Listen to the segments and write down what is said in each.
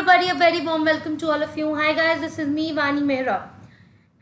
everybody, a very warm welcome to all of you. Hi guys, this is me Vani Mehra,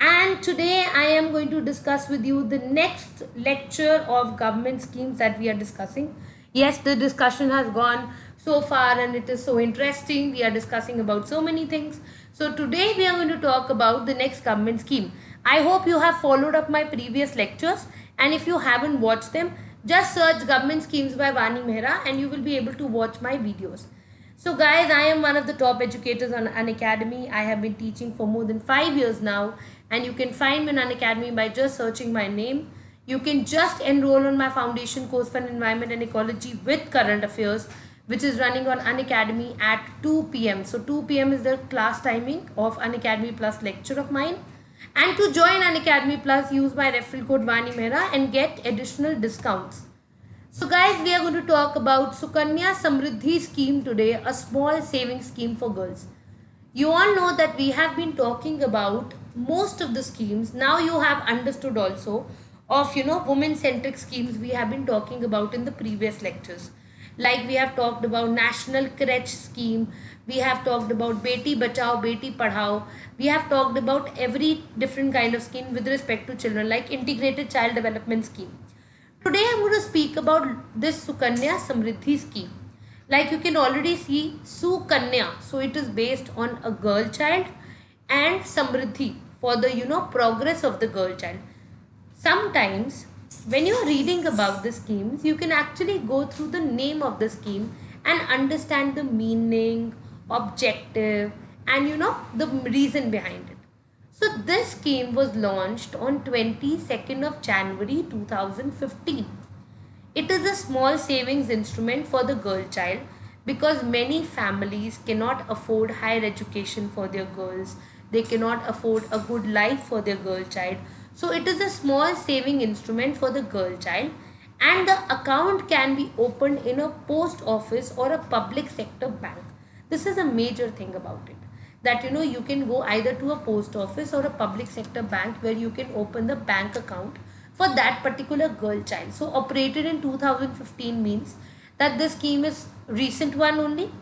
and today I am going to discuss with you the next lecture of government schemes that we are discussing. Yes, the discussion has gone so far and it is so interesting. We are discussing about so many things. So today we are going to talk about the next government scheme. I hope you have followed up my previous lectures, and if you haven't watched them, just search government schemes by Vani Mehra and you will be able to watch my videos. So guys, I am one of the top educators on Unacademy. I have been teaching for more than 5 years now, and you can find me on Unacademy by just searching my name. You can just enroll on my foundation course for environment and ecology with current affairs, which is running on Unacademy at 2 p.m. So 2 p.m. is the class timing of Unacademy Plus lecture of mine. And to join Unacademy Plus, use my referral code Vani Mehra and get additional discounts. So guys, we are going to talk about Sukanya Samriddhi scheme today, a small saving scheme for girls. You all know that we have been talking about most of the schemes. Now you have understood also of women centric schemes we have been talking about in the previous lectures. Like we have talked about National Crèche scheme, we have talked about Beti Bachao, Beti Padhao, we have talked about every different kind of scheme with respect to children, like Integrated Child Development Scheme. Today I'm going to speak about this Sukanya Samriddhi scheme. Like you can already see Sukanya, so it is based on a girl child, and Samriddhi for the progress of the girl child. Sometimes when you are reading about the schemes, you can actually go through the name of the scheme and understand the meaning, objective, and the reason behind it. So this scheme was launched on 22nd of January 2015. It is a small savings instrument for the girl child because many families cannot afford higher education for their girls. They cannot afford a good life for their girl child. So it is a small saving instrument for the girl child, and the account can be opened in a post office or a public sector bank. This is a major thing about it, that you can go either to a post office or a public sector bank where you can open the bank account for that particular girl child. So operated in 2015 means that this scheme is recent one only.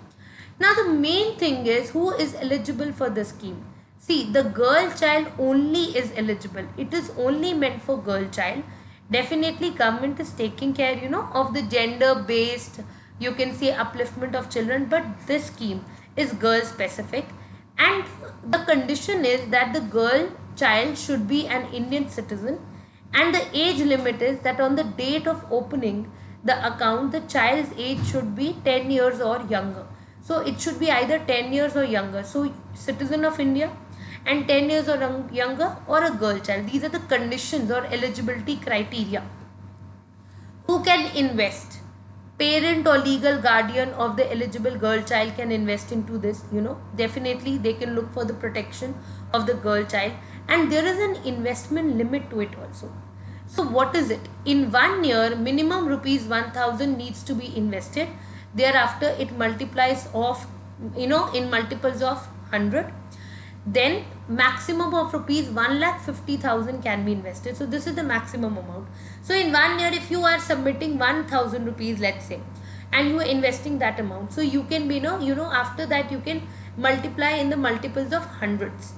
Now the main thing is who is eligible for the scheme. See, the girl child only is eligible. It is only meant for girl child. Definitely government is taking care of the gender based, you can say, upliftment of children, but this scheme is girl specific. And the condition is that the girl child should be an Indian citizen, and the age limit is that on the date of opening the account, the child's age should be 10 years or younger. So it should be either 10 years or younger. So citizen of India and 10 years or younger, or a girl child. These are the conditions or eligibility criteria. Who can invest? Parent or legal guardian of the eligible girl child can invest into this. Definitely they can look for the protection of the girl child, and there is an investment limit to it also. So what is it? In 1 year, minimum rupees 1000 needs to be invested. Thereafter it multiplies of in multiples of 100. Then maximum of rupees 1,50,000 can be invested. So this is the maximum amount. So in 1 year, if you are submitting 1000 rupees, let's say, and you are investing that amount, so you can be after that you can multiply in the multiples of hundreds.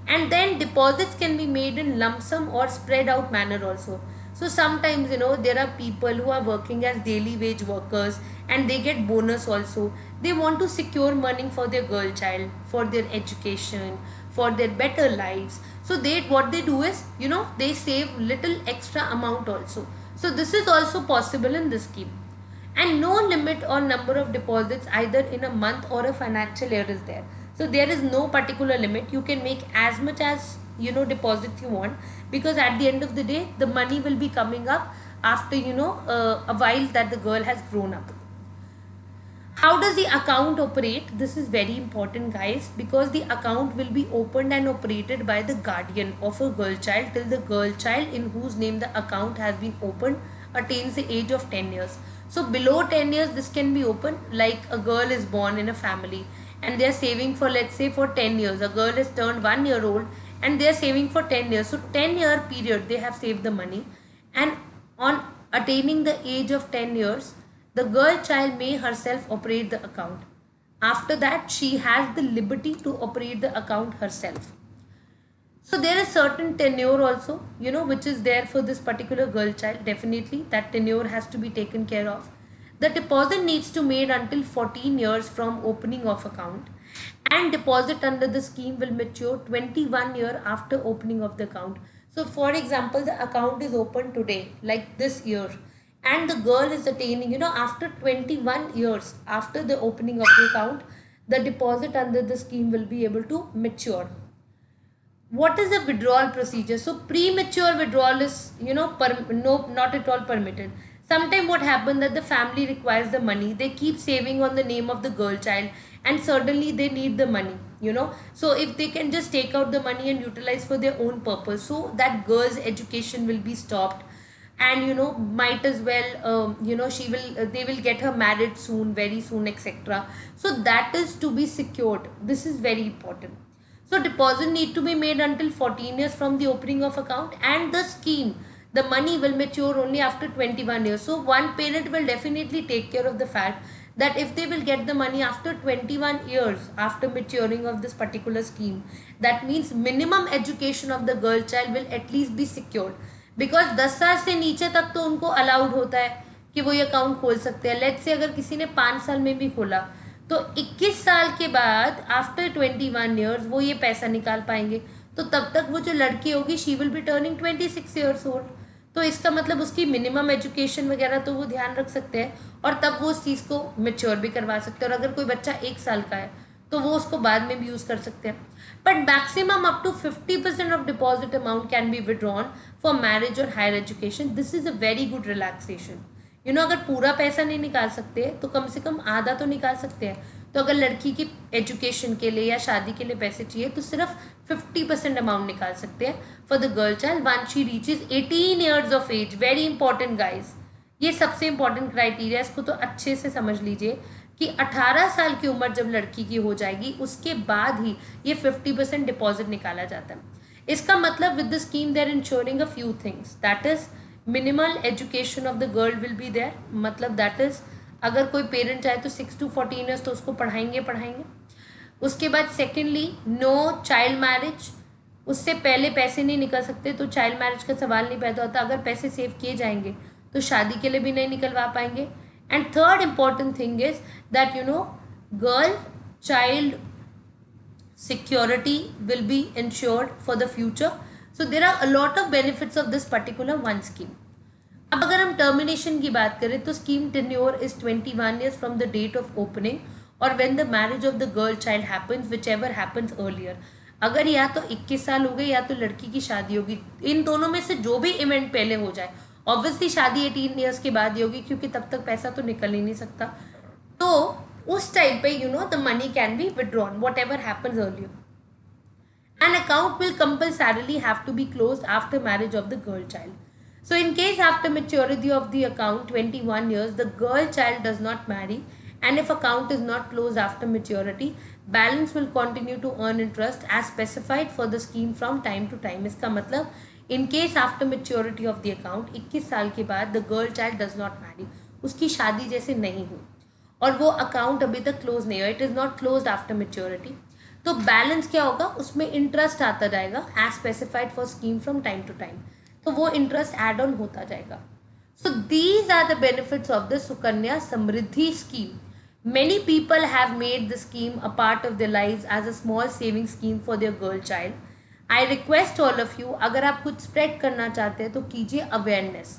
And then deposits can be made in lump sum or spread out manner also. So sometimes there are people who are working as daily wage workers and they get bonus also. They want to secure money for their girl child, for their education, for their better lives. So what they do is they save little extra amount also. So this is also possible in this scheme. And no limit or number of deposits either in a month or a financial year is there. So there is no particular limit. You can make as much as deposits you want, because at the end of the day the money will be coming up after a while that the girl has grown up. How does the account operate? This is very important, guys, because the account will be opened and operated by the guardian of a girl child till the girl child in whose name the account has been opened attains the age of 10 years. So below 10 years this can be opened, like a girl is born in a family and they are saving for, let's say, for 10 years. A girl is turned 1 year old and they are saving for 10 years. So 10-year period they have saved the money, and on attaining the age of 10 years, the girl child may herself operate the account. After that, she has the liberty to operate the account herself. So there is certain tenure also, which is there for this particular girl child. Definitely that tenure has to be taken care of. The deposit needs to be made until 14 years from opening of account, and deposit under the scheme will mature 21 year after opening of the account. So for example, the account is open today, like this year, and the girl is attaining, after 21 years after the opening of the account, the deposit under the scheme will be able to mature. What is the withdrawal procedure? So premature withdrawal is, no, not at all permitted. Sometimes what happens that the family requires the money, they keep saving on the name of the girl child, and suddenly they need the money, so if they can just take out the money and utilize for their own purpose, so that girl's education will be stopped, and might as well, she will they will get her married soon, very soon, etc. So that is to be secured. This is very important. So deposit need to be made until 14 years from the opening of account, and the scheme, the money will mature only after 21 years. So one parent will definitely take care of the fact that if they will get the money after 21 years after maturing of this particular scheme, that means minimum education of the girl child will at least be secured. Because 10 साल से नीचे तक तो उनको allowed होता है कि वो ये अकाउंट खोल सकते हैं. लेट्स से अगर किसी ने 5 साल में भी खोला तो 21 साल के बाद आफ्टर 21 ईयर्स वो ये पैसा निकाल पाएंगे. तो तब तक वो जो लड़की होगी she will be turning 26 years old. तो इसका मतलब उसकी मिनिमम एजुकेशन वगैरह तो वो ध्यान रख सकते हैं, और तब वो उस चीज़ को मेच्योर भी करवा सकते हैं. और अगर कोई बच्चा 1 साल का है तो वो उसको बाद में भी यूज़ कर सकते हैं. But maximum up to 50% of deposit amount can be withdrawn for marriage और higher education. This is a very good relaxation. अगर पूरा पैसा नहीं निकाल सकते तो कम से कम आधा तो निकाल सकते हैं. तो अगर लड़की की एजुकेशन के लिए या शादी के लिए पैसे चाहिए तो सिर्फ 50% अमाउंट निकाल सकते हैं for the girl child when she reaches 18 years of age. Very important guys, ये सबसे इंपॉर्टेंट क्राइटेरिया. इसको तो अच्छे से समझ लीजिए कि 18 साल की उम्र जब लड़की की हो जाएगी उसके बाद ही ये 50% डिपॉजिट निकाला जाता है. इसका मतलब with the scheme they are ensuring a few things. That is minimal education of the girl will be there. मतलब दैट इज अगर कोई पेरेंट चाहे तो 6 to 14 ईयर्स तो उसको पढ़ाएंगे. उसके बाद सेकेंडली नो चाइल्ड मैरिज. उससे पहले पैसे नहीं निकल सकते तो चाइल्ड मैरिज का सवाल नहीं पैदा होता. अगर पैसे सेव किए जाएंगे तो शादी के लिए भी नहीं निकलवा पाएंगे. And third important thing is that girl child security will be ensured for the future. So there are a lot of benefits of this particular one scheme. अब अगर हम टर्मिनेशन की बात करें तो scheme tenure is 21 years from the date of opening or when the marriage of the girl child happens, whichever happens earlier. अगर या तो 21 साल हो गए या तो लड़की की शादी होगी, इन दोनों में से जो भी इवेंट पहले हो जाए. ऑब्वियसली शादी 18 ईयर्स के बाद ही होगी क्योंकि तब तक पैसा तो निकल ही नहीं सकता. तो उस टाइम पे the money can be withdrawn what ever happens earlier. An account will compulsorily have to be closed after marriage of the girl child. So in case after maturity of the account 21 years the girl child does not marry, and if account is not closed after maturity, balance will continue to earn interest as specified for the scheme from time to time. इसका मतलब in case after maturity of the account 21 साल के बाद the girl child does not marry, उसकी शादी जैसे नहीं हुई और वो अकाउंट अभी तक क्लोज नहीं हुआ, it is not closed after maturity, तो बैलेंस क्या होगा, उसमें इंटरेस्ट आता जाएगा as specified for scheme from time to time. तो वो इंटरेस्ट एड ऑन होता जाएगा. So these are the benefits of the Sukanya Samriddhi scheme. Many people have made the scheme a part of their lives as a small saving scheme for their girl child. I request all of you, अगर आप कुछ spread करना चाहते हैं तो कीजिए awareness.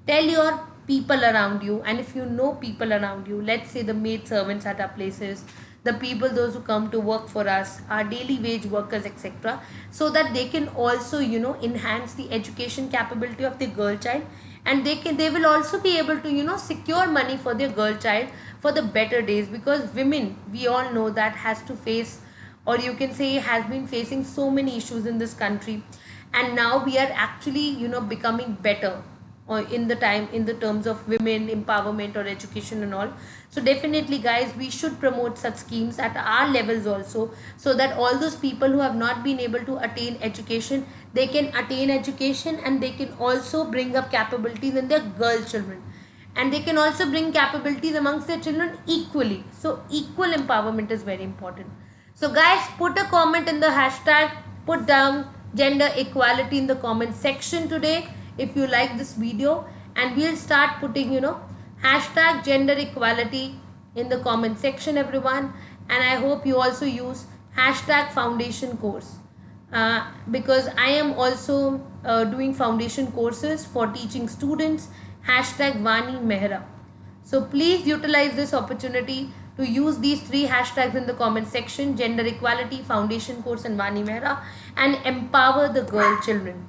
Tell your people around you, and if you know people around you, let's say the maid servants at our places, the people those who come to work for us, our daily wage workers, etc., so that they can also enhance the education capability of the girl child, and they will also be able to secure money for their girl child for the better days, because women, we all know that, has to face, or you can say has been facing so many issues in this country, and now we are actually becoming better or in the terms of women empowerment or education and all. So definitely guys, we should promote such schemes at our levels also, so that all those people who have not been able to attain education, they can attain education, and they can also bring up capabilities in their girl children. and they can also bring capabilities amongst their children equally. So equal empowerment is very important. So guys, put a comment in the hashtag, put down gender equality in the comment section today if you like this video, and we'll start putting, hashtag gender equality in the comment section, everyone. And I hope you also use hashtag foundation course, because I am also doing foundation courses for teaching students, hashtag Vani Mehra. So please utilize this opportunity to use these 3 hashtags in the comment section: gender equality, foundation course, and Vani Mehra, and empower the girl children.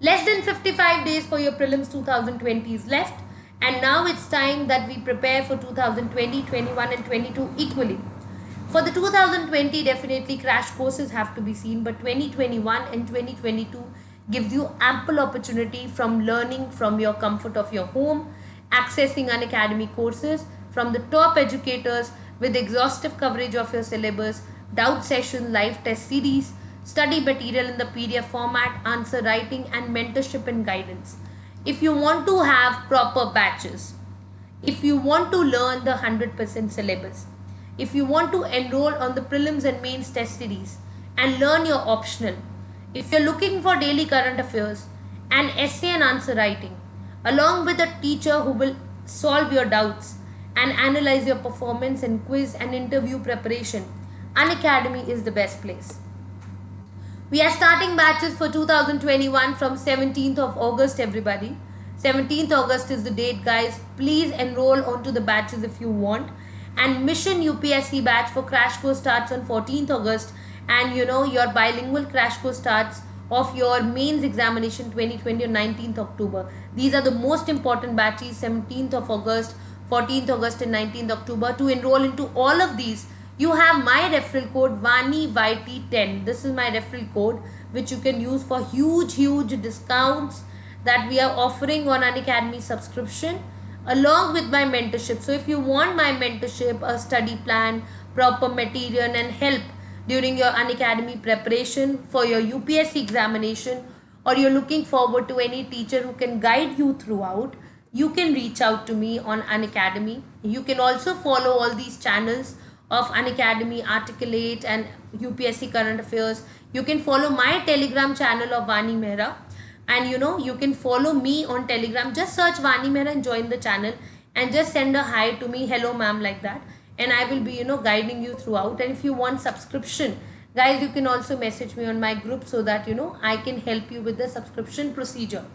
Less than 55 days for your prelims 2020 is left, and now it's time that we prepare for 2020, 21 and 22 equally. For the 2020, definitely crash courses have to be seen, but 2021 and 2022 gives you ample opportunity from learning from your comfort of your home, accessing Unacademy courses from the top educators with exhaustive coverage of your syllabus, doubt session, live test series, study material in the PDF format, answer writing, and mentorship and guidance. If you want to have proper batches, if you want to learn the 100% syllabus, if you want to enroll on the prelims and mains test series and learn your optional, if you're looking for daily current affairs and essay and answer writing, along with a teacher who will solve your doubts and analyze your performance in quiz and interview preparation, Unacademy is the best place. We are starting batches for 2021 from 17th of August, everybody. 17th August is the date, guys. Please enroll onto the batches if you want. And Mission UPSC batch for crash course starts on 14th August, and your bilingual crash course starts of your mains examination 2020 on 19th October. These are the most important batches: 17th of August, 14th August and 19th October. To enroll into all of these, you have my referral code VANIYT10. This is my referral code which you can use for huge discounts that we are offering on Unacademy subscription, along with my mentorship. So if you want my mentorship, a study plan, proper material and help during your Unacademy preparation for your UPSC examination, or you're looking forward to any teacher who can guide you throughout, you can reach out to me on Unacademy. You can also follow all these channels of Unacademy, Articulate and UPSC Current Affairs. You can follow my Telegram channel of Vani Mehra. And you can follow me on Telegram. Just search Vani Mehra and join the channel, and just send a hi to me, hello ma'am, like that, and I will be guiding you throughout. And if you want subscription, guys, you can also message me on my group so that I can help you with the subscription procedure.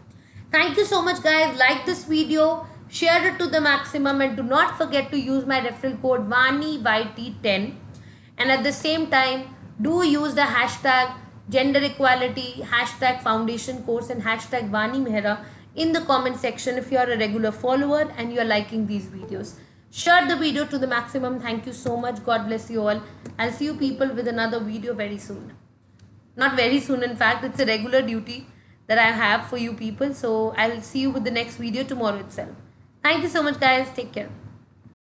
Thank you so much, guys. Like this video, share it to the maximum, and do not forget to use my referral code VANIYT10. And at the same time, do use the hashtag gender equality, hashtag foundation course, and hashtag Vani Mehra in the comment section if you are a regular follower and you are liking these videos. Share the video to the maximum. Thank you so much. God bless you all. I'll see you people with another video very soon. Not very soon, in fact, it's a regular duty that I have for you people. So I'll see you with the next video tomorrow itself. Thank you so much, guys. Take care.